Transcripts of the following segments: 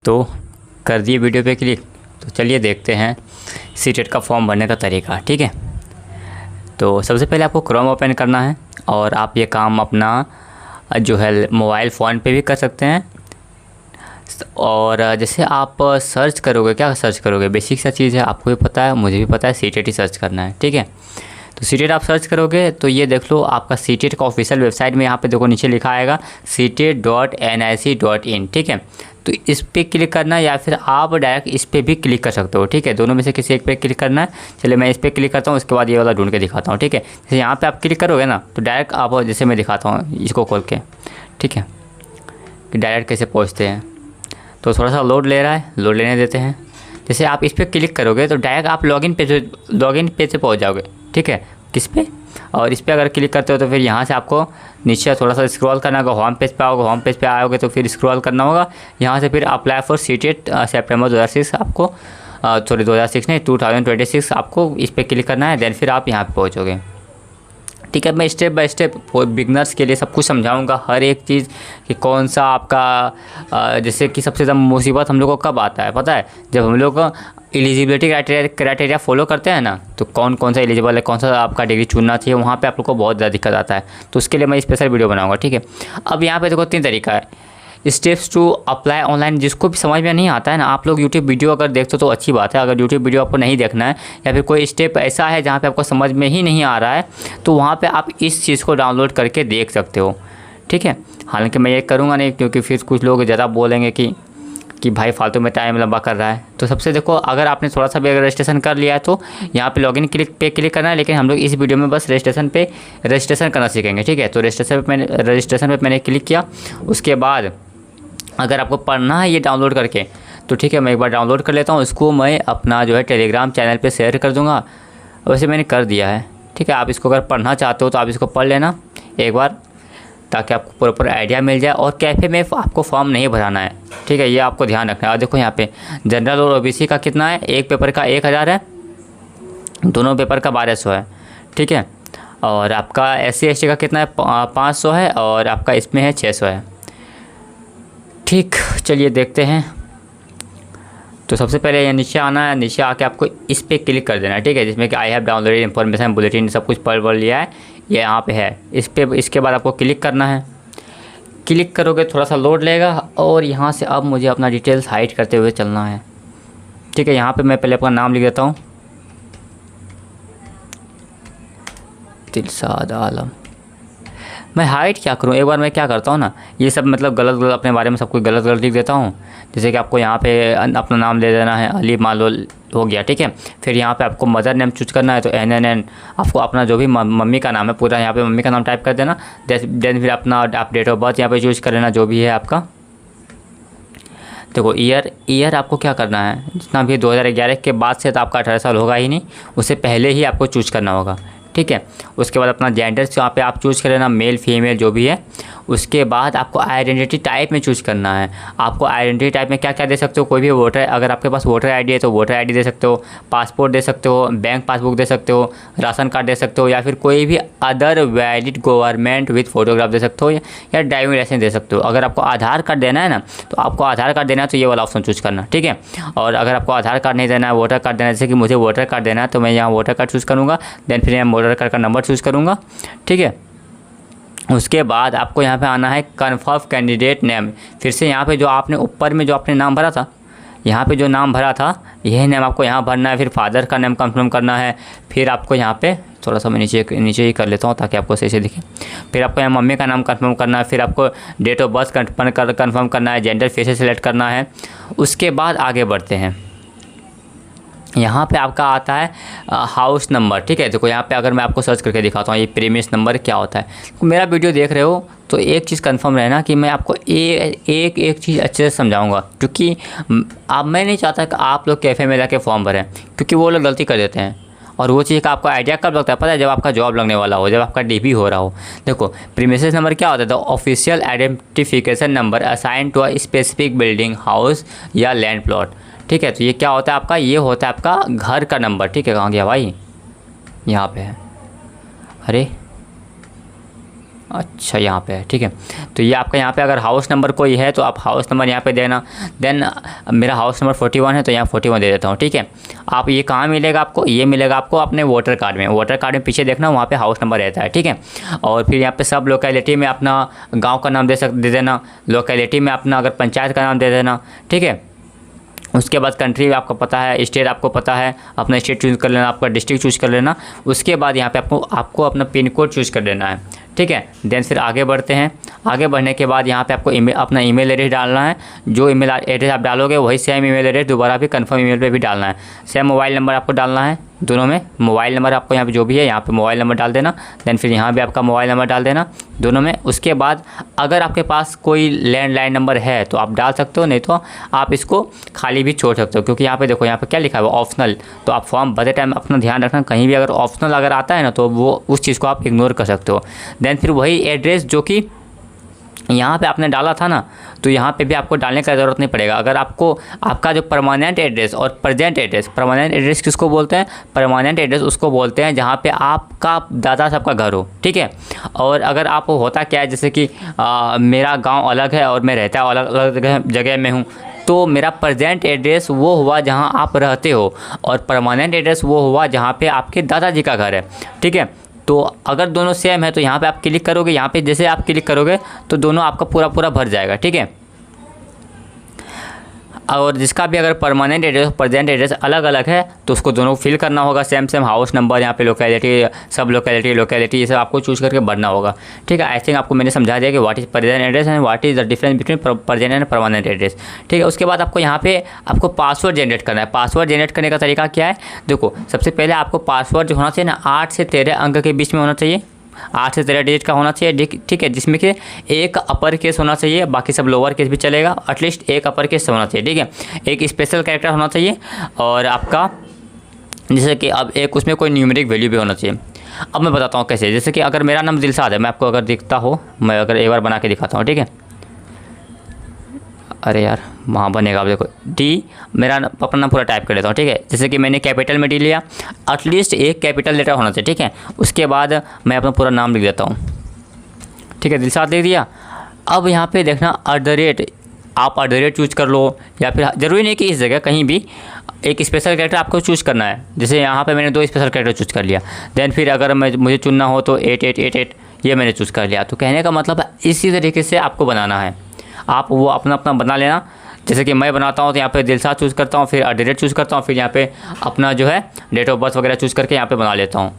तो कर दिए वीडियो पे क्लिक। तो चलिए देखते हैं सीटेट का फॉर्म भरने का तरीका। ठीक है, तो सबसे पहले आपको क्रोम ओपन करना है और आप ये काम अपना जो है मोबाइल फ़ोन पे भी कर सकते हैं। और जैसे आप सर्च करोगे, क्या सर्च करोगे, बेसिक सा चीज़ है, आपको भी पता है, मुझे भी पता है, सीटेट ही सर्च करना है। ठीक है, तो सीटेट आप सर्च करोगे तो ये देख लो आपका सीटेट का ऑफिशियल वेबसाइट में यहाँ पे देखो नीचे लिखा आएगा CTET.nic.in। ठीक है, तो इस पर क्लिक करना है या फिर आप डायरेक्ट इस पर भी क्लिक कर सकते हो। ठीक है, दोनों में से किसी एक पे क्लिक करना है। चलिए मैं इस पर क्लिक करता हूँ, उसके बाद ये वाला ढूंढ के दिखाता हूँ। ठीक है, जैसे यहाँ पे आप क्लिक करोगे ना तो डायरेक्ट आप, जैसे मैं दिखाता हूँ इसको खोल के, ठीक है, कि डायरेक्ट कैसे पहुँचते हैं। तो थोड़ा सा लोड ले रहा है, लोड लेने देते हैं। जैसे आप इस पर क्लिक करोगे तो डायरेक्ट आप लॉगिन पेज से पहुँच जाओगे। ठीक है, किस पे, और इस पर अगर क्लिक करते हो तो फिर यहाँ से आपको नीचे थोड़ा सा स्क्रॉल करना होगा, होम पेज पे आओगे, होम पेज पे आओगे तो फिर स्क्रॉल करना होगा। यहाँ से फिर अप्लाई फॉर सीटेट सितंबर 2006 आपको 2006 नहीं 2026 आपको इस पर क्लिक करना है। देन फिर आप यहाँ पे पहुँचोगे। ठीक है, मैं स्टेप बाय स्टेप बिगनर्स के लिए सब कुछ समझाऊंगा, हर एक चीज़ कि कौन सा आपका जैसे कि सबसे ज़्यादा मुसीबत हम लोग को कब आता है पता है, जब हम लोग एलिजिबिलिटी क्राइटेरिया फॉलो करते हैं ना, तो कौन कौन सा एलिजिबल है, कौन सा आपका डिग्री चुनना चाहिए, वहाँ पे आप लोग को बहुत ज़्यादा दिक्कत आता है। तो उसके लिए मैं स्पेशल वीडियो बनाऊँगा। ठीक है, अब यहाँ पे देखो 3 तरीका है स्टेप्स टू अप्लाई ऑनलाइन। जिसको भी समझ में नहीं आता है ना, आप लोग यूट्यूब वीडियो अगर देखते हो तो अच्छी बात है। अगर यूट्यूब वीडियो आपको नहीं देखना है या फिर कोई स्टेप ऐसा है जहाँ पे आपको समझ में ही नहीं आ रहा है, तो वहाँ पे आप इस चीज़ को डाउनलोड करके देख सकते हो। ठीक है, हालांकि मैं ये करूँगा नहीं, क्योंकि फिर कुछ लोग ज़्यादा बोलेंगे कि भाई फालतू में टाइम लंबा कर रहा है। तो सबसे देखो, अगर आपने थोड़ा सा भी अगर रजिस्ट्रेशन कर लिया है तो यहाँ पे लॉगिन पे क्लिक करना है। लेकिन हम लोग इस वीडियो में बस रजिस्ट्रेशन करना सीखेंगे। ठीक है, तो रजिस्ट्रेशन पे मैंने क्लिक किया। उसके बाद अगर आपको पढ़ना है ये डाउनलोड करके, तो ठीक है, मैं एक बार डाउनलोड कर लेता हूँ। इसको मैं अपना जो है टेलीग्राम चैनल पे शेयर कर दूँगा। वैसे मैंने कर दिया है। ठीक है, आप इसको अगर पढ़ना चाहते हो तो आप इसको पढ़ लेना एक बार, ताकि आपको प्रॉपर आइडिया मिल जाए। और कैफ़े में आपको फॉर्म नहीं भराना है। ठीक है, ये आपको ध्यान रखना है। और देखो यहाँ पे जनरल और ओबीसी का कितना है, एक पेपर का 1000 है, दोनों पेपर का 1200 है। ठीक है, और आपका SC ST का कितना है, 500 है, और आपका इसमें है 600 है। ठीक, चलिए देखते हैं। तो सबसे पहले यहाँ नीचे आना है, नीचे आके आपको इस पर क्लिक कर देना है। ठीक है, जिसमें कि I have downloaded information bulletin सब कुछ पढ़ लिया है, ये यहाँ पे है। इसके बाद आपको क्लिक करना है। क्लिक करोगे थोड़ा सा लोड लेगा, और यहाँ से अब मुझे अपना डिटेल्स हाइड करते हुए चलना है। ठीक है, यहाँ पे मैं पहले अपना नाम लिख देता हूँ, दिलशाद आलम। मैं हाइड क्या करूँ, एक बार मैं क्या करता हूँ ना, ये सब मतलब गलत अपने बारे में सब कुछ गलत लिख देता हूँ। जैसे कि आपको यहाँ पे अपना नाम ले देना है, अली मालोल हो गया। ठीक है, फिर यहाँ पे आपको मदर नेम चूज करना है, तो NNN आपको अपना जो भी मम्मी का नाम है पूरा यहाँ पे मम्मी का नाम टाइप कर देना। देन फिर अपना आप डेट ऑफ बर्थ यहाँ पे चूज कर लेना, जो भी है आपका। देखो ईयर आपको क्या करना है, जितना भी 2011 के बाद से तो आपका 18 साल होगा ही नहीं, उससे पहले ही आपको चूज करना होगा। ठीक है, उसके बाद अपना जेंडर यहाँ पे आप चूज़ कर लेना, मेल फीमेल जो भी है। उसके बाद आपको आइडेंटिटी टाइप में चूज़ करना है। आपको आइडेंटिटी टाइप में क्या क्या दे सकते हो, कोई भी वोटर, अगर आपके पास वोटर आईडी है तो वोटर आईडी दे सकते हो, पासपोर्ट दे सकते हो, बैंक पासबुक दे सकते हो, राशन कार्ड दे सकते हो, या फिर कोई भी other valid government with photograph दे सकते हो, या ड्राइविंग लाइसेंस दे सकते हो। अगर आपको आधार कार्ड देना है ना, तो आपको आधार कार्ड देना है तो ये वाला ऑप्शन चूज़ करना। ठीक है, और अगर आपको आधार कार्ड नहीं देना है, वोटर कार्ड देना है, जैसे कि मुझे वोटर कार्ड देना है तो मैं यहाँ वोटर कार्ड चूज़ करूँगा। देन फिर यहाँ वोटर कार्ड का नंबर चूज़ करूँगा। ठीक है, उसके बाद आपको यहाँ पे आना है कन्फर्म कैंडिडेट नेम। फिर से यहाँ पे जो आपने ऊपर में जो आपने नाम भरा था, यहाँ पे जो नाम भरा था यही नेम आपको यहाँ भरना है। फिर फादर का नेम कंफर्म करना है। फिर आपको यहाँ पे थोड़ा सा मैं नीचे ही कर लेता हूँ ताकि आपको सही से दिखे। फिर आपको यहाँ मम्मी का नाम कंफर्म करना है। फिर आपको डेट ऑफ बर्थ कंफर्म करना है, जेंडर फिर से सिलेक्ट करना है। उसके बाद आगे बढ़ते हैं। यहाँ पे आपका आता है हाउस नंबर। ठीक है, देखो यहाँ पे अगर मैं आपको सर्च करके दिखाता हूँ ये प्रीमिस नंबर क्या होता है। तो मेरा वीडियो देख रहे हो तो एक चीज़ कंफर्म रहना कि मैं आपको एक चीज़ अच्छे से समझाऊंगा, क्योंकि अब मैं नहीं चाहता कि आप लोग कैफ़े में जाके फॉर्म भरें, क्योंकि वो लोग गलती कर देते हैं। और वो चीज़ का आपको आइडिया कब लगता है पता है, जब आपका जॉब लगने वाला हो, जब आपका DP हो रहा हो। देखो प्रीमिसेस नंबर क्या होता है, तो official identification number assign to a specific building, house या लैंड प्लॉट। ठीक है, तो ये क्या होता है आपका, ये होता है आपका घर का नंबर। ठीक है, कहाँ गया भाई, यहाँ पे है, अरे अच्छा यहाँ पे है, ठीक है। तो ये आपका यहाँ पे अगर हाउस नंबर कोई है तो आप हाउस नंबर यहाँ पे देना। देन मेरा हाउस नंबर 41 है तो यहाँ 41 दे देता हूँ, ठीक है। आप ये कहाँ मिलेगा आपको, ये मिलेगा आपको अपने वोटर कार्ड में। वोटर कार्ड में पीछे देखना वहाँ पे हाउस नंबर रहता है, ठीक है। और फिर यहाँ पे सब लोकेलिटी में अपना गाँव का नाम दे देना, लोकेलिटी में अपना अगर पंचायत का नाम दे देना, ठीक है। उसके बाद कंट्री आपको पता है, स्टेट आपको पता है, अपना स्टेट चूज़ कर लेना, आपका डिस्ट्रिक्ट चूज़ कर लेना। उसके बाद यहाँ पे आपको अपना पिन कोड चूज़ कर लेना है, ठीक है। देन फिर आगे बढ़ते हैं। आगे बढ़ने के बाद यहाँ पे आपको अपना ईमेल एड्रेस डालना है। जो ईमेल एड्रेस आप डालोगे वही सेम ईमेल एड्रेस दोबारा भी कंफर्म ईमेल पे भी डालना है। सेम मोबाइल नंबर आपको डालना है, दोनों में मोबाइल नंबर आपको यहाँ पे जो भी है यहाँ पे मोबाइल नंबर डाल देना। देन फिर यहाँ भी आपका मोबाइल नंबर डाल देना दोनों में। उसके बाद अगर आपके पास कोई लैंडलाइन नंबर है तो आप डाल सकते हो, नहीं तो आप इसको खाली भी छोड़ सकते हो, क्योंकि यहाँ पे देखो यहाँ पे क्या लिखा है ऑप्शनल। तो आप फॉर्म भरते टाइम अपना ध्यान रखना, कहीं भी अगर ऑप्शनल अगर आता है ना तो वो उस चीज़ को आप इग्नोर कर सकते हो। देन फिर वही एड्रेस जो कि यहाँ पे आपने डाला था ना, तो यहाँ पे भी आपको डालने का ज़रूरत नहीं पड़ेगा। अगर आपको आपका जो परमानेंट एड्रेस और प्रेजेंट एड्रेस, परमानेंट एड्रेस किसको बोलते हैं, परमानेंट एड्रेस उसको बोलते हैं जहाँ पे आपका दादा साहब का घर हो, ठीक है। और अगर आप होता क्या है, जैसे कि मेरा गांव अलग है और मैं रहता अलग अलग जगह में हूँ, तो मेरा प्रेजेंट एड्रेस वो हुआ जहाँ आप रहते हो और परमानेंट एड्रेस वो हुआ जहाँ पे आपके दादाजी का घर है, ठीक है। तो अगर दोनों सेम है तो यहाँ पे आप क्लिक करोगे, यहाँ पे जैसे आप क्लिक करोगे तो दोनों आपका पूरा भर जाएगा, ठीक है। और जिसका भी अगर परमानेंट एड्रेस और प्रेजेंट एड्रेस अलग अलग है तो उसको दोनों फिल करना होगा। सेम हाउस नंबर, यहाँ पे लोकेलिटी, सब लोकेलिटी ये सब आपको चूज़ करके भरना होगा, ठीक है। आई थिंक आपको मैंने समझा दिया कि what is present address and what is the difference between present and permanent address, ठीक है। उसके बाद आपको यहाँ पे आपको पासवर्ड जनरेट करना है। पासवर्ड जनरेट करने का तरीका क्या है, देखो सबसे पहले आपको पासवर्ड जो होना चाहिए ना 8 से 13 अंक के बीच में होना चाहिए, 8 से 13 डिजिट का होना चाहिए, ठीक है। जिसमें कि एक अपर केस होना चाहिए, बाकी सब लोअर केस भी चलेगा, एटलीस्ट एक अपर केस होना चाहिए, ठीक है। एक स्पेशल कैरेक्टर होना चाहिए और आपका जैसे कि अब एक उसमें कोई न्यूमेरिक वैल्यू भी होना चाहिए। अब मैं बताता हूँ कैसे। जैसे कि अगर मेरा नाम दिलशाद है, मैं आपको अगर दिखता हो, मैं अगर एक बार बना के दिखाता हूँ, ठीक है। अरे यार वहाँ बनेगा, आप देखो डी, मेरा अपना नाम पूरा टाइप कर लेता हूँ, ठीक है। जैसे कि मैंने कैपिटल में डी लिया, एटलीस्ट एक कैपिटल लेटर होना चाहिए, ठीक है। उसके बाद मैं अपना पूरा नाम लिख देता हूँ, ठीक है, दिलशाद लिख दिया। अब यहाँ पे देखना @ आप @ चूज़ कर लो, या फिर ज़रूरी नहीं कि इस जगह कहीं भी एक स्पेशल कैरेक्टर आपको चूज़ करना है। जैसे यहाँ पे मैंने 2 स्पेशल कैरेक्टर चूज़ कर लिया। देन फिर अगर मुझे चुनना हो तो 8888 ये मैंने चूज़ कर लिया। तो कहने का मतलब इसी तरीके से आपको बनाना है, आप वो अपना बना लेना। जैसे कि मैं बनाता हूँ तो यहाँ पे दिलशाद चूज़ करता हूँ, फिर @ चूज़ करता हूँ, फिर यहाँ पे अपना जो है डेट ऑफ बर्थ वगैरह चूज़ करके यहाँ पे बना लेता हूँ।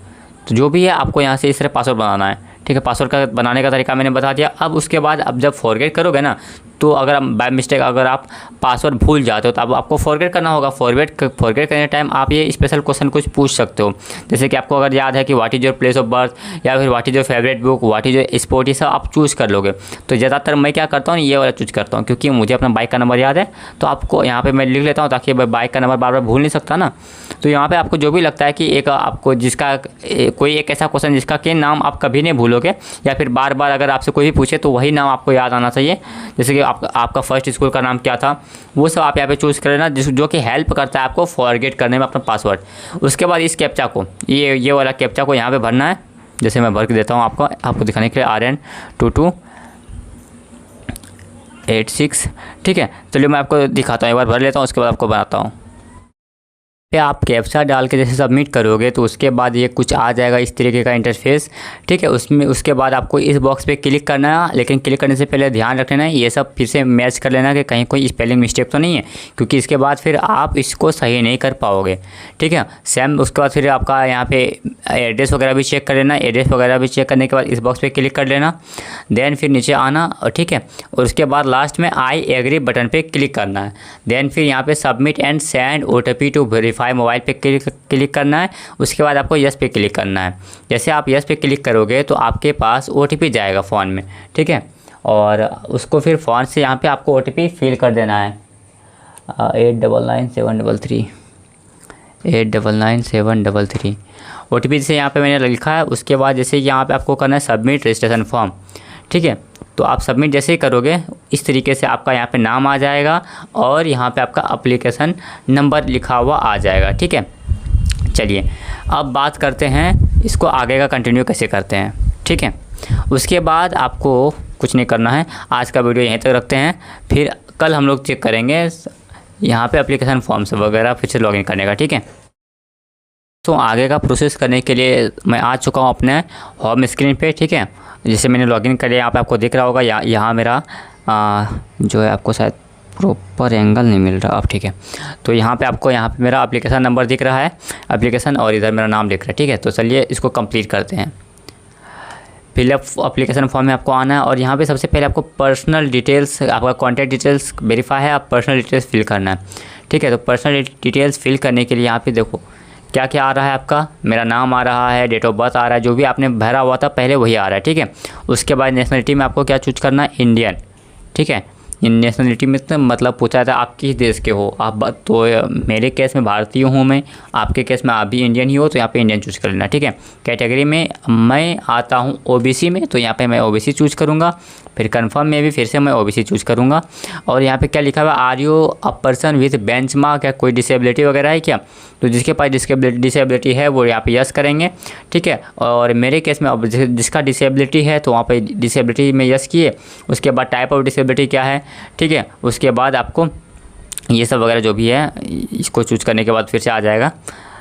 तो जो भी है आपको यहाँ से इस तरह पासवर्ड बनाना है, ठीक है। पासवर्ड का बनाने का तरीका मैंने बता दिया। अब उसके बाद अब जब फॉरगेट करोगे ना, तो अगर बाय मिस्टेक अगर आप पासवर्ड भूल जाते हो तो अब आपको फॉरगेट करना होगा। फॉरगेट करने टाइम आप ये स्पेशल क्वेश्चन कुछ पूछ सकते हो। जैसे कि आपको अगर याद है कि what is your place of birth, या फिर what is your favourite book, what is your sport, ये सब आप चूज़ कर लोगे। तो ज़्यादातर मैं क्या करता हूँ, ये वाला चूज़ करता हूँ, क्योंकि मुझे अपना बाइक का नंबर याद है। तो आपको यहाँ पर मैं लिख लेता हूँ ताकि बाइक का नंबर बार बार भूल नहीं सकता ना। तो यहाँ पर आपको जो भी लगता है कि एक आपको जिसका कोई एक ऐसा क्वेश्चन जिसका कि नाम आप कभी नहीं भूलोगे, या फिर बार बार अगर आपसे कोई भी पूछे तो वही नाम आपको याद आना चाहिए। जैसे कि आपका फर्स्ट स्कूल का नाम क्या था, वो सब आप यहाँ पे चूज़ कर लेना, जो कि हेल्प करता है आपको फॉरगेट करने में अपना पासवर्ड। उसके बाद इस कैप्चा को, ये वाला कैप्चा को यहाँ पे भरना है। जैसे मैं भर के देता हूँ आपको दिखाने के लिए, RN2286, ठीक है। चलिए मैं आपको दिखाता हूँ, एक बार भर लेता हूँ, उसके बाद आपको बनाता हूँ। आप कैप्चा डाल के जैसे सबमिट करोगे तो उसके बाद ये कुछ आ जाएगा इस तरीके का इंटरफेस, ठीक है। उसके बाद आपको इस बॉक्स पे क्लिक करना है, लेकिन क्लिक करने से पहले ध्यान रखना है ये सब फिर से मैच कर लेना कि कहीं कोई स्पेलिंग मिस्टेक तो नहीं है, क्योंकि इसके बाद फिर आप इसको सही नहीं कर पाओगे, ठीक है। सेम उसके बाद फिर आपका यहाँ पे एड्रेस वगैरह भी चेक कर लेना। एड्रेस वगैरह भी चेक करने के बाद इस बॉक्स पर क्लिक कर लेना। देन फिर नीचे आना, ठीक है। और उसके बाद लास्ट में आई एग्री बटन पर क्लिक करना है। देन फिर यहाँ पर submit and send OTP to verify mobile पे क्लिक करना है। उसके बाद आपको यस पे क्लिक करना है। जैसे आप यस पे क्लिक करोगे तो आपके पास OTP जाएगा फ़ोन में, ठीक है। और उसको फिर फ़ोन से यहाँ पे आपको OTP फिल कर देना है, 899733 899733 OTP से यहाँ पे मैंने लिखा है। उसके बाद जैसे यहाँ पे आपको करना है सबमिट रजिस्ट्रेशन फॉर्म, ठीक है। तो आप सबमिट जैसे ही करोगे इस तरीके से आपका यहाँ पे नाम आ जाएगा और यहाँ पे आपका एप्लीकेशन नंबर लिखा हुआ आ जाएगा, ठीक है। चलिए अब बात करते हैं इसको आगे का कंटिन्यू कैसे करते हैं, ठीक है। उसके बाद आपको कुछ नहीं करना है, आज का वीडियो यहीं तक रखते हैं। फिर कल हम लोग चेक करेंगे यहाँ पे एप्लीकेशन फॉर्म्स वगैरह फिर से लॉगिन करने का, ठीक है। तो आगे का प्रोसेस करने के लिए मैं आ चुका हूँ अपने होम स्क्रीन पे, ठीक है। जैसे मैंने लॉगिन कर लिया, यहाँ पे आपको दिख रहा होगा यहाँ मेरा जो है, आपको शायद प्रॉपर एंगल नहीं मिल रहा अब, ठीक है। तो यहाँ पे आपको यहाँ पे मेरा एप्लीकेशन नंबर दिख रहा है, एप्लीकेशन, और इधर मेरा नाम दिख रहा है, ठीक है। तो चलिए इसको कंप्लीट करते हैं। फिलअप एप्लीकेशन फॉर्म में आपको आना है और यहाँ पे सबसे पहले आपको पर्सनल डिटेल्स, आपका कॉन्टैक्ट डिटेल्स वेरीफाई है, आप पर्सनल डिटेल्स फिल करना है, ठीक है। तो पर्सनल डिटेल्स फिल करने के लिए यहाँ पे देखो क्या क्या आ रहा है आपका, मेरा नाम आ रहा है, डेट ऑफ बर्थ आ रहा है, जो भी आपने भरा हुआ था पहले वही आ रहा है, ठीक है। उसके बाद नेशनलिटी में आपको क्या चूज करना है, इंडियन, ठीक है। नेशनलिटी में तो मतलब पूछा था आप किस देश के हो आप, तो मेरे केस में भारतीय हूँ मैं, आपके केस में आप भी इंडियन ही हो तो यहाँ पे इंडियन चूज़ कर लेना, ठीक है। कैटेगरी में मैं आता हूँ ओबीसी में, तो यहाँ पे मैं ओबीसी चूज़ करूँगा। फिर कंफर्म में भी फिर से मैं ओबीसी चूज़ करूँगा। और यहाँ पे क्या लिखा हुआ है, are you a person with benchmark, या कोई डिसेबिलिटी वगैरह है क्या, तो जिसके पास डिसेबिलिटी है वो यहाँ पे यस करेंगे, ठीक है। और मेरे केस में अब जिसका डिसेबिलिटी है तो वहाँ पे डिसेबिलिटी में यस किए। उसके बाद टाइप ऑफ डिसेबिलिटी क्या है, ठीक है। उसके बाद आपको ये सब वगैरह जो भी है इसको चूज़ करने के बाद फिर से आ जाएगा।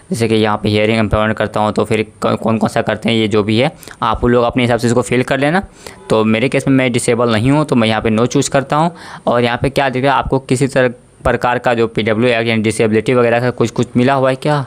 जैसे कि यहाँ पे हियरिंग एम्प्लॉयमेंट करता हूँ तो फिर कौन कौन सा करते हैं, ये जो भी है आप लोग अपने हिसाब से इसको फिल कर लेना। तो मेरे केस में मैं डिसेबल नहीं हूँ तो मैं यहाँ पे नो चूज़ करता हूँ। और यहाँ पे क्या दिख रहा है आपको, किसी तरह प्रकार का जो PW एक्ट यानी डिसेबिलिटी वगैरह का कुछ मिला हुआ है क्या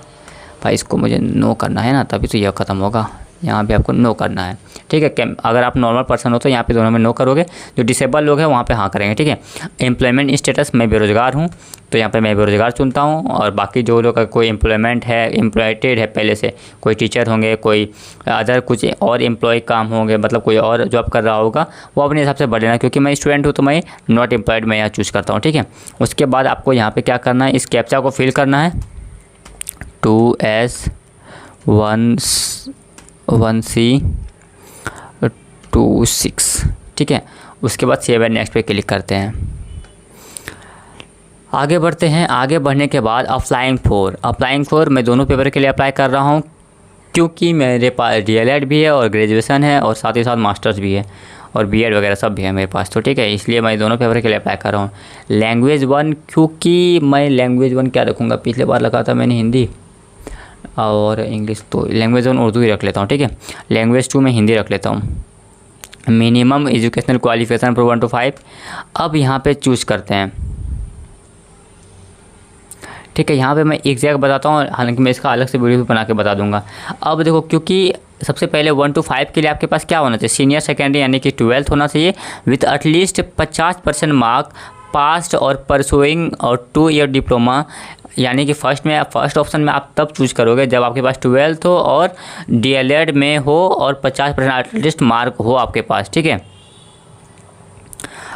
भाई, इसको मुझे नो करना है ना, तभी तो यह ख़त्म होगा। यहाँ पे आपको नो करना है, ठीक है। अगर आप नॉर्मल पर्सन हो तो यहाँ पे दोनों में नो करोगे, जो डिसेबल लोग हैं वहाँ पे हाँ करेंगे, ठीक है। एम्प्लॉयमेंट स्टेटस, मैं बेरोज़गार हूँ तो यहाँ पे मैं बेरोज़गार चुनता हूँ। और बाकी जो लोग का कोई एम्प्लॉयमेंट है, एम्प्लॉयटेड है पहले से, कोई टीचर होंगे, कोई अदर कुछ और एम्प्लॉय काम होंगे, मतलब कोई और जॉब कर रहा होगा, वो अपने हिसाब से भर लेना। क्योंकि मैं स्टूडेंट हूँ तो मैं नॉट एम्प्लॉयड मैं यहाँ चूज़ करता हूँ, ठीक है। उसके बाद आपको यहाँ पर क्या करना है, इस कैप्चा को फिल करना है, 2S1C26, ठीक है। उसके बाद सेव एंड नेक्स्ट पे क्लिक करते हैं। आगे बढ़ते हैं। आगे बढ़ने के बाद अप्लाइंग फॉर मैं दोनों पेपर के लिए अप्लाई कर रहा हूँ, क्योंकि मेरे पास DLED भी है और ग्रेजुएशन है और साथ ही साथ मास्टर्स भी है और BEd वगैरह सब भी है मेरे पास, तो ठीक है। इसलिए मैं दोनों पेपर के लिए अप्लाई कर रहा हूँ। लैंग्वेज 1, क्योंकि मैं लैंग्वेज 1 क्या रखूँगा, पिछले बार लगा था मैंने हिंदी और इंग्लिश, तो लैंग्वेज 1 उर्दू ही रख लेता हूँ, ठीक है। लैंग्वेज 2 में हिंदी रख लेता हूँ। Minimum educational qualification from 1 to 5। अब यहाँ पे चूज़ करते हैं, ठीक है। यहाँ पे मैं एग्जैक्ट बताता हूँ, हालांकि मैं इसका अलग से वीडियो भी बना के बता दूंगा। अब देखो, क्योंकि सबसे पहले 1 to 5 के लिए आपके पास क्या होना चाहिए, सीनियर सेकेंडरी यानी कि 12th होना चाहिए विथ एटलीस्ट 50% मार्क पास्ट और परसुइंग और 2 ईयर डिप्लोमा। यानी कि फर्स्ट ऑप्शन में आप तब चूज़ करोगे जब आपके पास 12th हो और DLED में हो और 50% एटलीस्ट मार्क हो आपके पास, ठीक है।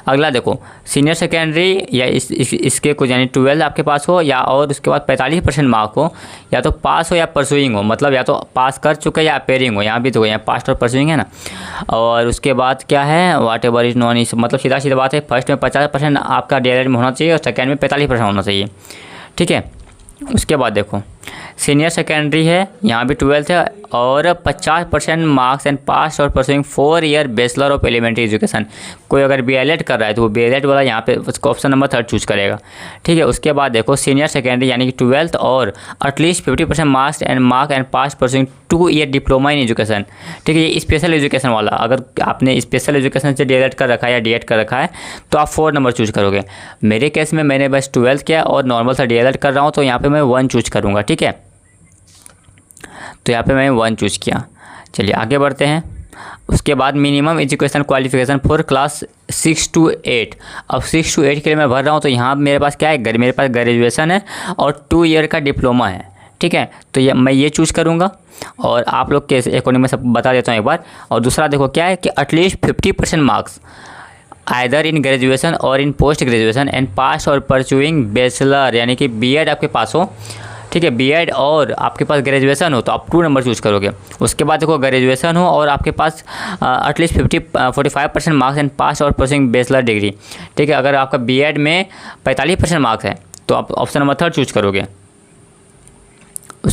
अगला देखो, सीनियर सेकेंडरी या इसके कुछ यानी 12 आपके पास हो, या और उसके बाद 45% मार्क हो, या तो पास हो या परसुइंग हो, मतलब या तो पास कर चुके या अपेयरिंग हो। यहाँ भी तो यहाँ पास और परसुइंग है ना। और उसके बाद क्या है, वाट एवर इज नॉन, इस मतलब सीधा बात है, फर्स्ट में 50% आपका DLED में होना चाहिए और सेकेंड में 45% होना चाहिए, ठीक है। उसके बाद देखो, सीनियर सेकेंडरी है, यहाँ भी 12th है और 50% मार्क्स एंड पास और pursuing 4 year bachelor of elementary education. कोई अगर BLED कर रहा है तो वो BLED वाला यहाँ पे उसको ऑप्शन नंबर 3 चूज़ करेगा, ठीक है। उसके बाद देखो, सीनियर सेकेंडरी यानी कि 12th और at least 50% marks and pass pursuing 2 year diploma in education, ठीक है। ये स्पेशल एजुकेशन वाला, अगर आपने स्पेशल एजुकेशन से DLED कर रखा है या DED कर रखा है तो आप 4 नंबर चूज़ करोगे। मेरे केस में मैंने बस 12th किया और नॉर्मल सा DLED कर रहा हूँ तो यहाँ पर मैं 1 चूज़ करूँगा, ठीक है। तो यहाँ पे मैंने 1 चूज़ किया। चलिए आगे बढ़ते हैं। उसके बाद minimum education qualification for class 6 to 8। अब 6 to 8 के लिए मैं भर रहा हूँ तो यहाँ मेरे पास क्या है, मेरे पास ग्रेजुएशन है और 2 ईयर का डिप्लोमा है, ठीक है। तो मैं ये चूज़ करूँगा और आप लोग के अकॉर्डिंग में सब बता देता हूँ एक बार। और दूसरा देखो क्या है कि at least 50% marks either in graduation और इन पोस्ट ग्रेजुएशन एंड पास और परचुइंग बैचलर यानी कि BEd आपके पास हो, ठीक है। BEd और आपके पास ग्रेजुएशन हो तो आप 2 नंबर चूज़ करोगे। उसके बाद देखो, ग्रेजुएशन हो और आपके पास एटलीस्ट 45% मार्क्स एंड पास और परसुइंग बैचलर डिग्री, ठीक है। अगर आपका BEd में 45% मार्क्स है तो आप ऑप्शन नंबर 3 चूज़ करोगे।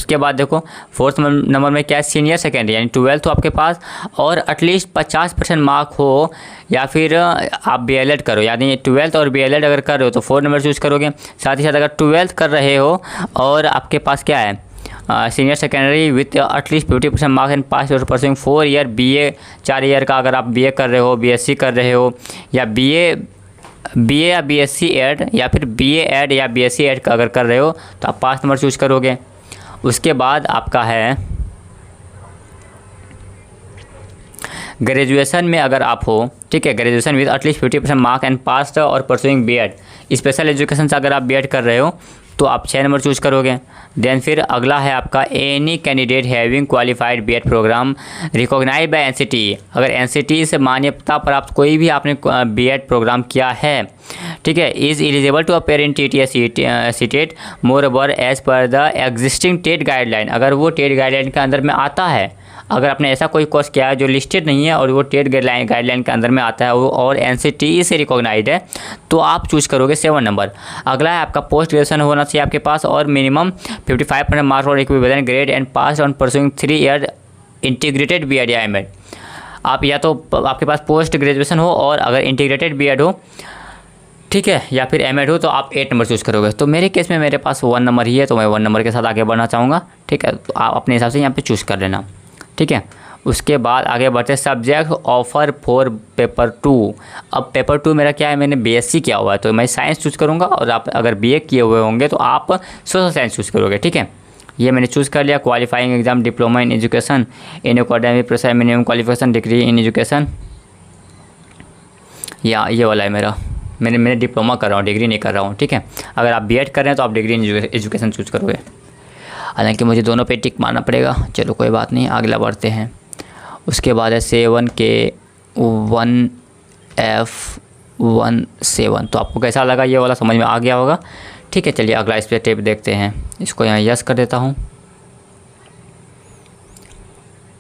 उसके बाद देखो फोर्थ नंबर में क्या है, सीनियर सेकेंडरी यानी 12th हो आपके पास और एटलीस्ट 50% मार्क हो, या फिर आप BLED करो, यानी 12th और BLED अगर कर रहे हो तो 4 नंबर चूज़ करोगे। साथ ही साथ अगर 12th कर रहे हो और आपके पास क्या है, senior secondary with at least 50% marks and pass pursuing 4 year BA, 4 year का अगर आप BA कर रहे हो, BSc कर रहे हो, या BA या BSc एड, या फिर BA एड या BSc एड का अगर कर रहे हो तो आप 5 नंबर चूज़ करोगे। उसके बाद आपका है ग्रेजुएशन में अगर आप हो, ठीक है, graduation with at least 50% mark and pass और परसुइंग B.Ed, स्पेशल एजुकेशन से अगर आप B.Ed कर रहे हो तो आप 6 नंबर चूज़ करोगे। देन फिर अगला है आपका any candidate having qualified B.Ed program recognized by NCTE, अगर NCTE से मान्यता प्राप्त कोई भी आपने B.Ed प्रोग्राम किया है, ठीक है, is eligible to appear in TTS TET moreover as per the existing TET guideline, अगर वो टेट गाइडलाइन के अंदर में आता है, अगर आपने ऐसा कोई कोर्स किया है जो लिस्टेड नहीं है और वो टेट गाइडलाइन के अंदर में आता है वो और NCTE से रिकॉग्नाइज्ड है, तो आप चूज़ करोगे 7 नंबर। अगला है आपका पोस्ट ग्रेजुएशन होना चाहिए आपके पास और मिनिमम 55% मार्क्स और equivalent grade and pass on pursuing 3 year integrated B.Ed या M.Ed। आप या तो आपके पास पोस्ट ग्रेजुएशन हो और अगर इंटीग्रेटेड B.Ed हो, ठीक है, या फिर M.Ed हो तो आप 8 नंबर चूज़ करोगे। तो मेरे केस में मेरे पास 1 नंबर ही है तो मैं 1 नंबर के साथ आगे बढ़ना चाहूँगा, ठीक है, तो आप अपने हिसाब से यहाँ पे चूज़ कर लेना, ठीक है। उसके बाद आगे बढ़ते सब्जेक्ट ऑफर फॉर पेपर 2। अब पेपर 2 मेरा क्या है, मैंने BSc किया हुआ है तो मैं साइंस चूज़ करूँगा, और आप अगर BA किए हुए होंगे तो आप सोशल साइंस चूज़ करोगे, ठीक है। ये मैंने चूज़ कर लिया। Qualifying exam diploma in education in academic process minimum qualification degree in education, या ये वाला है मेरा, मैंने डिप्लोमा कर रहा हूँ, डिग्री नहीं कर रहा हूँ, ठीक है। अगर आप B.Ed कर रहे हैं तो आप डिग्री इन एजुकेशन चूज़ करोगे, हालांकि मुझे दोनों पे टिक मारना पड़ेगा, चलो कोई बात नहीं, अगला बढ़ते हैं। उसके बाद है 7K1F17, तो आपको कैसा लगा, ये वाला समझ में आ गया होगा, ठीक है। चलिए अगला इस पर टेप देखते हैं, इसको यहाँ यस कर देता हूँ।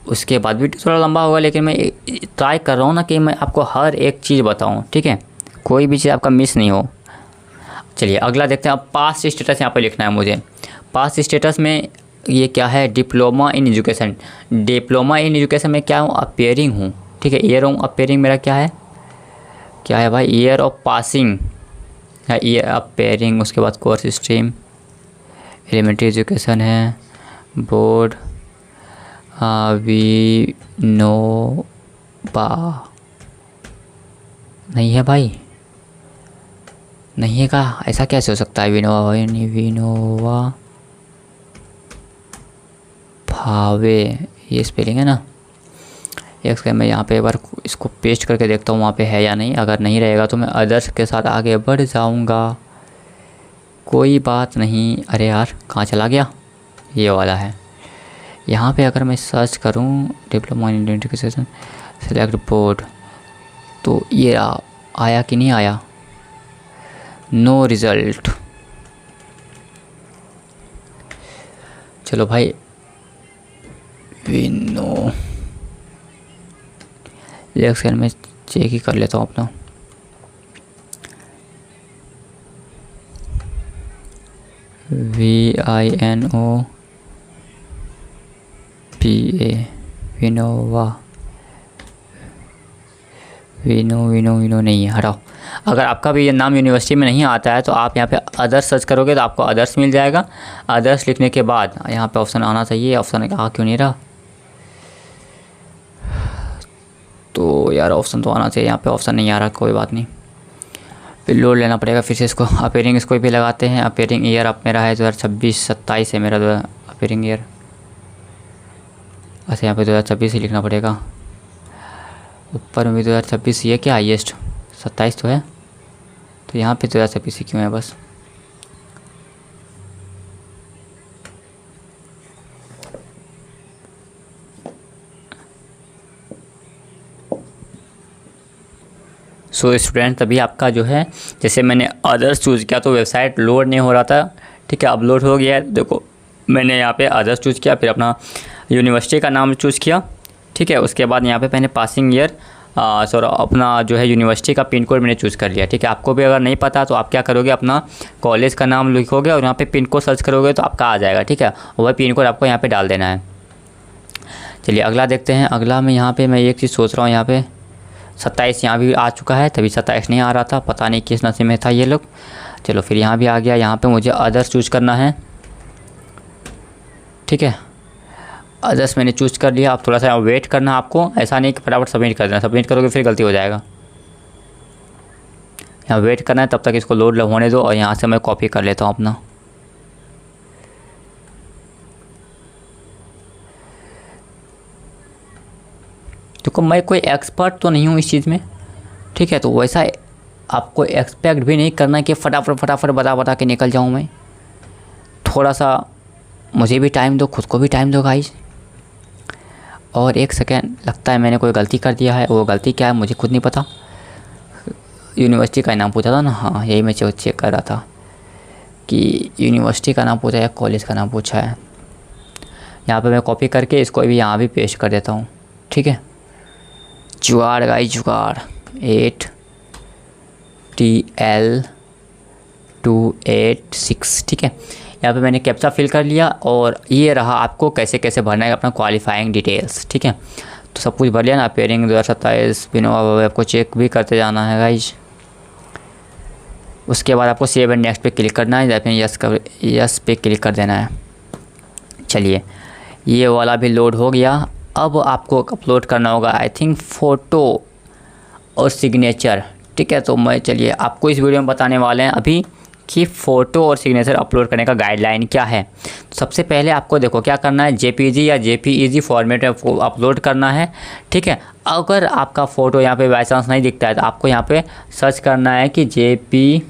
उसके बाद भी थोड़ा लंबा होगा लेकिन मैं ट्राई कर रहा हूँ ना कि मैं आपको हर एक चीज़ बताऊँ, ठीक है, कोई भी चीज़ आपका मिस नहीं हो। चलिए अगला देखते हैं। अब पास्ट स्टेटस यहाँ पे लिखना है मुझे। पास्ट स्टेटस में ये क्या है, diploma in education. Diploma in education में क्या हूँ, अपेयरिंग हूँ, ठीक है। ईयर हूँ अपेयरिंग मेरा क्या है भाई, ईयर ऑफ पासिंग है, ईयर अपेयरिंग। उसके बाद कोर्स स्ट्रीम एलिमेंट्री एजुकेशन है, बोर्ड विनोबा नहीं है भाई, नहीं है का, ऐसा कैसे हो सकता है, विनोवा भावे, ये स्पेलिंग है ना। एक सेकंड मैं यहाँ पे एक बार इसको पेस्ट करके देखता हूँ वहाँ पे है या नहीं, अगर नहीं रहेगा तो मैं अदर्स के साथ आगे बढ़ जाऊँगा, कोई बात नहीं। अरे यार कहाँ चला गया, ये वाला है। यहाँ पे अगर मैं सर्च करूँ diploma in education select board, तो ये आया कि नहीं आया, नो रिज़ल्ट। चलो भाई विनो, एक सेकंड में चेक ही कर लेता हूँ अपना। VINOPA विनोवा, विनो नहीं है, हटाओ। अगर आपका भी ये नाम यूनिवर्सिटी में नहीं आता है तो आप यहाँ पे अदर्स सर्च करोगे तो आपको अदर्स मिल जाएगा। अदर्स लिखने के बाद यहाँ पे ऑप्शन आना चाहिए, ऑप्शन आ क्यों नहीं रहा, तो यार ऑप्शन तो आना चाहिए, यहाँ पे ऑप्शन नहीं आ रहा, कोई बात नहीं, फिर लोड लेना पड़ेगा फिर से इसको। अपेयरिंग इसको भी लगाते हैं। अपेयरिंग ईयर अब मेरा है 2026-27 है मेरा अपेयरिंग ईयर। अच्छा यहाँ पे 2026 ही लिखना पड़ेगा, ऊपर में भी 2026 ये क्या हाईएस्ट 27 तो है, तो यहाँ पे 2026 ही क्यों है बस। सो स्टूडेंट तभी आपका जो है, जैसे मैंने अदर्स चूज़ किया तो वेबसाइट लोड नहीं हो रहा था, ठीक है, अब लोड हो गया है। देखो मैंने यहाँ पे अदर्स चूज़ किया, फिर अपना यूनिवर्सिटी का नाम चूज़ किया, ठीक है। उसके बाद यहाँ पे मैंने पासिंग ईयर सर अपना जो है यूनिवर्सिटी का पिन कोड मैंने चूज़ कर लिया, ठीक है। आपको भी अगर नहीं पता तो आप क्या करोगे, अपना कॉलेज का नाम लिखोगे और यहाँ पे पिन कोड सर्च करोगे तो आपका आ जाएगा, ठीक है। वह पिन कोड आपको यहाँ पे डाल देना है। चलिए अगला देखते हैं। अगला में यहाँ पे मैं एक चीज़ सोच रहा हूँ, यहाँ पे 27 यहाँ भी आ चुका है, तभी 27 नहीं आ रहा था, पता नहीं किस नशे में था ये लोग। चलो फिर यहाँ भी आ गया। यहाँ पे मुझे अदर्स चूज़ करना है, ठीक है। अदर्स मैंने चूज़ कर लिया। अब थोड़ा सा वेट करना आपको, ऐसा नहीं कि फटाफट सबमिट कर देना, सबमिट करोगे फिर गलती हो जाएगा। यहाँ वेट करना है, तब तक इसको लोड होने दो और यहाँ से मैं कॉपी कर लेता हूँ अपना। क्योंकि मैं कोई एक्सपर्ट तो नहीं हूँ इस चीज़ में, ठीक है। तो वैसा आपको एक्सपेक्ट भी नहीं करना कि फटाफट बता के निकल जाऊँ मैं। थोड़ा सा मुझे भी टाइम दो, खुद को भी टाइम दो गाइस। और एक सेकेंड, लगता है मैंने कोई गलती कर दिया है। वो गलती क्या है मुझे खुद नहीं पता। यूनिवर्सिटी का नाम पूछा था ना, हाँ यही मैं चेक कर रहा था कि यूनिवर्सिटी का नाम पूछा या कॉलेज का नाम पूछा है। यहाँ पे मैं कॉपी करके इसको भी यहाँ भी पेस्ट कर देता हूँ, ठीक है। जुगाड़ गाइस जुगाड़, 8TL286, ठीक है। यहाँ पे मैंने कैप्चा फिल कर लिया और ये रहा आपको कैसे कैसे भरना है अपना क्वालिफाइंग डिटेल्स, ठीक है। तो सब कुछ भर लिया ना। पेयरिंग 2027 बिनो आपको चेक भी करते जाना है गाइज। उसके बाद आपको सेव एंड नेक्स्ट पे क्लिक करना है या फिर यस पे क्लिक कर देना है। चलिए ये वाला भी लोड हो गया। अब आपको अपलोड करना होगा आई थिंक फ़ोटो और सिग्नेचर, ठीक है। तो मैं चलिए आपको इस वीडियो में बताने वाले हैं अभी कि फ़ोटो और सिग्नेचर अपलोड करने का गाइडलाइन क्या है। तो सबसे पहले आपको देखो क्या करना है, JPG या JPEG फॉर्मेट में अपलोड करना है, ठीक है। अगर आपका फ़ोटो यहाँ पे बाई चांस नहीं दिखता है तो आपको यहाँ पे सर्च करना है कि JPEG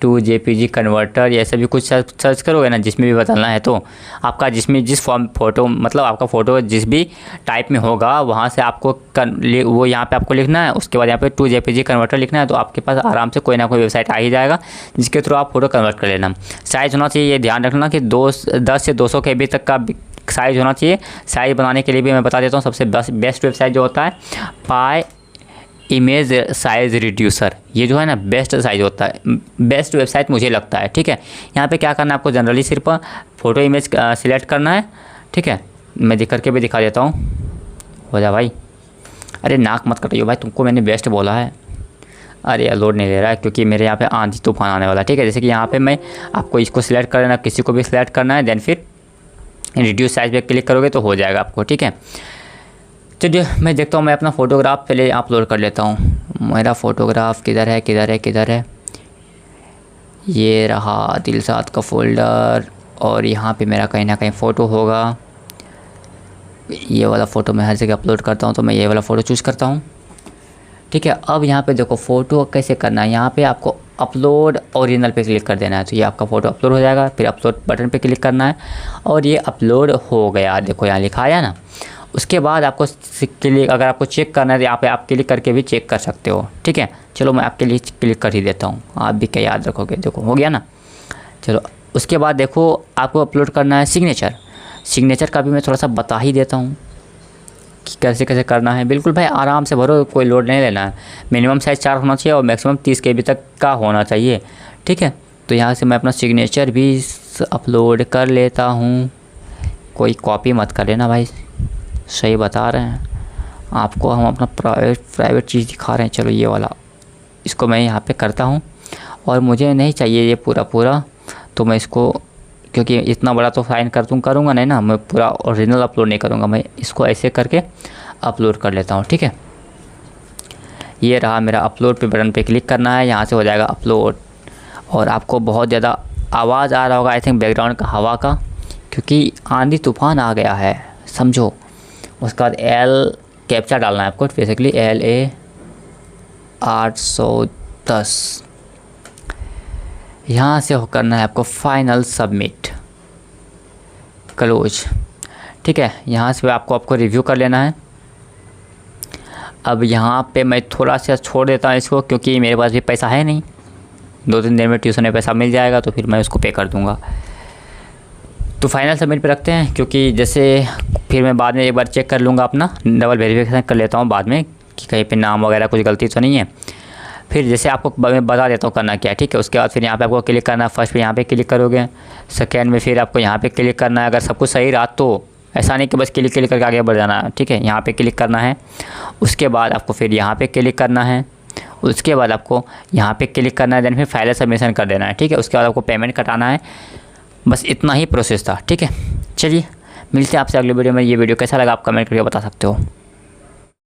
टू JPG कन्वर्टर, ये सब भी कुछ सर्च करोगे ना, जिसमें भी बदलना है तो आपका जिस फॉर्म फ़ोटो मतलब आपका फ़ोटो जिस भी टाइप में होगा वहाँ से आपको वो यहाँ पे आपको लिखना है। उसके बाद यहाँ पे टू JPG कन्वर्टर लिखना है, तो आपके पास आराम से कोई ना कोई वेबसाइट आ ही जाएगा जिसके थ्रू आप फ़ोटो कन्वर्ट कर लेना। साइज़ होना चाहिए, ये ध्यान रखना कि 10 से 200 KB तक का साइज़ होना चाहिए। साइज़ बनाने के लिए भी मैं बता देता हूँ, सबसे बेस्ट वेबसाइट जो होता है पाई इमेज साइज़ रिड्यूसर, ये जो है ना बेस्ट साइज़ होता है, बेस्ट वेबसाइट मुझे लगता है, ठीक है। यहाँ पे क्या करना है आपको, जनरली सिर्फ फ़ोटो इमेज सिलेक्ट करना है, ठीक है। मैं दिख करके भी दिखा देता हूँ, हो जा भाई। अरे नाक मत कटियो भाई, तुमको मैंने बेस्ट बोला है। अरे यार लोड नहीं ले रहा है क्योंकि मेरे यहाँ पे आंधी तूफान आने वाला है, ठीक है। जैसे कि यहाँ पे मैं आपको इसको सिलेक्ट कर लेना, किसी को भी सिलेक्ट करना है, देन फिर रिड्यूस साइज़ पे क्लिक करोगे तो हो जाएगा आपको, ठीक है। चलिए मैं देखता हूँ, मैं अपना फ़ोटोग्राफ पहले अपलोड कर लेता हूँ। मेरा फ़ोटोग्राफ किधर है, ये रहा दिलसाद का फ़ोल्डर और यहाँ पे मेरा कहीं ना कहीं फ़ोटो होगा। ये वाला फ़ोटो मैं हर जगह अपलोड करता हूँ, तो मैं ये वाला फ़ोटो चूज़ करता हूँ, ठीक है। अब यहाँ पे देखो फ़ोटो कैसे करना है, यहाँ पे आपको अपलोड ओरिजिनल पे क्लिक कर देना है, तो ये आपका फ़ोटो अपलोड हो जाएगा। फिर अपलोड बटन पे क्लिक करना है और ये अपलोड हो गया, देखो यहाँ लिखा आया ना। उसके बाद आपको क्लिक, अगर आपको चेक करना है तो यहाँ पे आप क्लिक करके भी चेक कर सकते हो, ठीक है। चलो मैं आपके लिए क्लिक कर ही देता हूँ, आप भी क्या याद रखोगे। देखो हो गया ना। चलो उसके बाद देखो आपको अपलोड करना है सिग्नेचर का भी मैं थोड़ा सा बता ही देता हूँ कि कैसे कैसे करना है। बिल्कुल भाई आराम से भरो, कोई लोड नहीं लेना है। मिनिमम साइज़ 4 होना चाहिए और मैक्सिमम 30 KB तक का होना चाहिए, ठीक है। तो यहाँ से मैं अपना सिग्नेचर भी अपलोड कर लेता हूँ। कोई कॉपी मत कर लेना भाई, सही बता रहे हैं आपको, हम अपना प्राइवेट चीज़ दिखा रहे हैं। चलो ये वाला इसको मैं यहाँ पे करता हूँ और मुझे नहीं चाहिए ये पूरा, तो मैं इसको, क्योंकि इतना बड़ा तो साइन करूँगा नहीं ना, मैं पूरा ओरिजिनल अपलोड नहीं करूँगा, मैं इसको ऐसे करके अपलोड कर लेता हूँ, ठीक है। ये रहा मेरा अपलोड पे बटन पे क्लिक करना है, यहाँ से हो जाएगा अपलोड। और आपको बहुत ज़्यादा आवाज़ आ रहा होगा आई थिंक बैकग्राउंड का, हवा का, क्योंकि आंधी तूफान आ गया है समझो। उसके बाद कैप्चा डालना है आपको, बेसिकली LA 810, यहाँ से हो करना है आपको फाइनल सबमिट क्लोज, ठीक है। यहाँ से आपको रिव्यू कर लेना है। अब यहाँ पे मैं थोड़ा सा छोड़ देता हूँ इसको, क्योंकि मेरे पास भी पैसा है नहीं, 2-3 दिन में ट्यूशन में पैसा मिल जाएगा तो फिर मैं उसको पे कर दूँगा। तो फाइनल सबमिट पे रखते हैं, क्योंकि जैसे फिर मैं बाद में एक बार चेक कर लूँगा, अपना डबल वेरिफिकेशन कर लेता हूँ बाद में कि कहीं पे नाम वगैरह कुछ गलती तो नहीं है। फिर जैसे आपको मैं बता देता हूँ करना क्या है, ठीक है। उसके बाद फिर यहाँ पे आपको क्लिक करना है, फर्स्ट पे यहाँ पे क्लिक करोगे, सेकेंड में फिर आपको यहाँ पे क्लिक करना है। अगर सब कुछ सही रहा तो ऐसा नहीं कि बस क्लिक करके आगे बढ़ जाना है, ठीक है। यहाँ पे क्लिक करना है, उसके बाद आपको फिर यहाँ पे क्लिक करना है, उसके बाद आपको यहाँ पे क्लिक करना है, देन फिर फाइल सबमिशन कर देना है, ठीक है। उसके बाद आपको पेमेंट कटाना है, बस इतना ही प्रोसेस था, ठीक है। चलिए मिलते हैं आपसे अगले वीडियो में। ये वीडियो कैसा लगा आप कमेंट करके बता सकते हो।